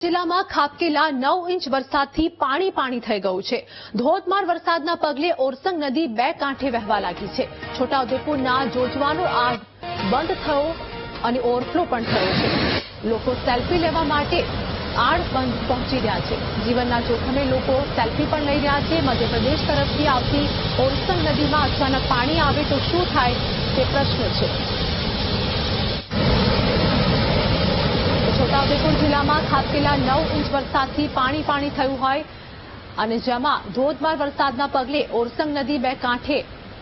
જિલ્લામાં ખાબકેલા 9 ઇંચ વરસાદથી પાણી થઈ ગયું છે। ધોધમાર વરસાદના પગલે ઓરસંગ નદી બે કાંઠે વહેવા લાગી છે। છોટાઉદેપુરના જોજવાનો આગ બંધ થયો અને ઓવરફ્લો પણ થયો છે। લોકો સેલ્ફી લેવા માટે આડબંધ પહોંચી રહ્યા છે। જીવનના જોખમે લોકો સેલ્ફી પણ લઈ રહ્યા છે। મધ્યપ્રદેશ તરફથી આવતી ઓરસંગ નદીમાં અચાનક પાણી આવે તો શું થાય તે પ્રશ્ન છે। છોટાઉદેપુર જિલ્લામાં ખાબકેલા 9 ઇંચ વરસાદથી પાણી થયું હોય અને જેમાં ધોધમાર વરસાદના પગલે ઓરસંગ નદી બે કાંઠે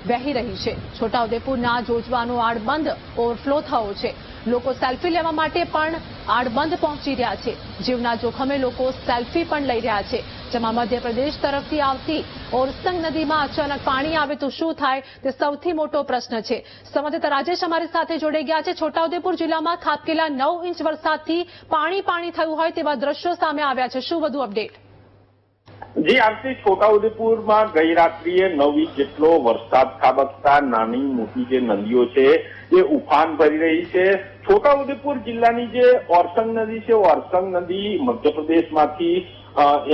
વહી રહી છે। છોટાઉદેપુરના જોજવાનો આડબંધ ઓવરફ્લો થયો છે। લોકો સેલ્ફી લેવા માટે પણ આડબંધ પહોંચી રહ્યા છે। જીવના જોખમે લોકો સેલ્ફી પણ લઈ રહ્યા છે। જેમાં મધ્યપ્રદેશ તરફથી આવતી ઓરસંગ નદીમાં અચાનક પાણી આવે તો શું થાય તે સૌથી મોટો પ્રશ્ન છે। સંવાદદાતા રાજેશ અમારી સાથે જોડાઈ ગયા છે। છોટાઉદેપુર જિલ્લામાં ખાબકેલા 9 ઇંચ વરસાદથી પાણી થયું હોય તેવા દ્રશ્યો સામે આવ્યા છે। શું વધુ અપડેટ? જી આરતી, છોટાઉદેપુરમાં ગઈ રાત્રિએ 9 ઇંચ જેટલો વરસાદ ખાબકતા નાની મોટી જે નદીઓ છે એ ઉફાન ભરી રહી છે। છોટાઉદેપુર જિલ્લાની જે ઓરસંગ નદી છે, ઓરસંગ નદી મધ્યપ્રદેશમાંથી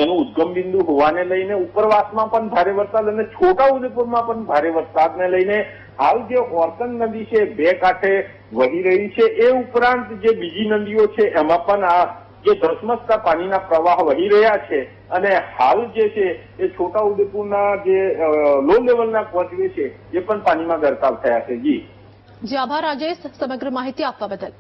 એનું ઉદ્ગમ બિંદુ હોવાને લઈને ઉપરવાસમાં પણ ભારે વરસાદ અને છોટાઉદેપુરમાં પણ ભારે વરસાદને લઈને હાલ જે ઓરસંગ નદી છે બે કાંઠે વહી રહી છે। એ ઉપરાંત જે બીજી નદીઓ છે એમાં પણ આ જે ધસમસતા પાણીના પ્રવાહ વહી રહ્યા છે અને હાલ જે છે એ છોટાઉદેપુરના જે લો લેવલના કોઝવે છે એ પણ પાણીમાં ગરકાવ થયા છે। જી આભાર રાજેશ, સમગ્ર માહિતી આપવા બદલ।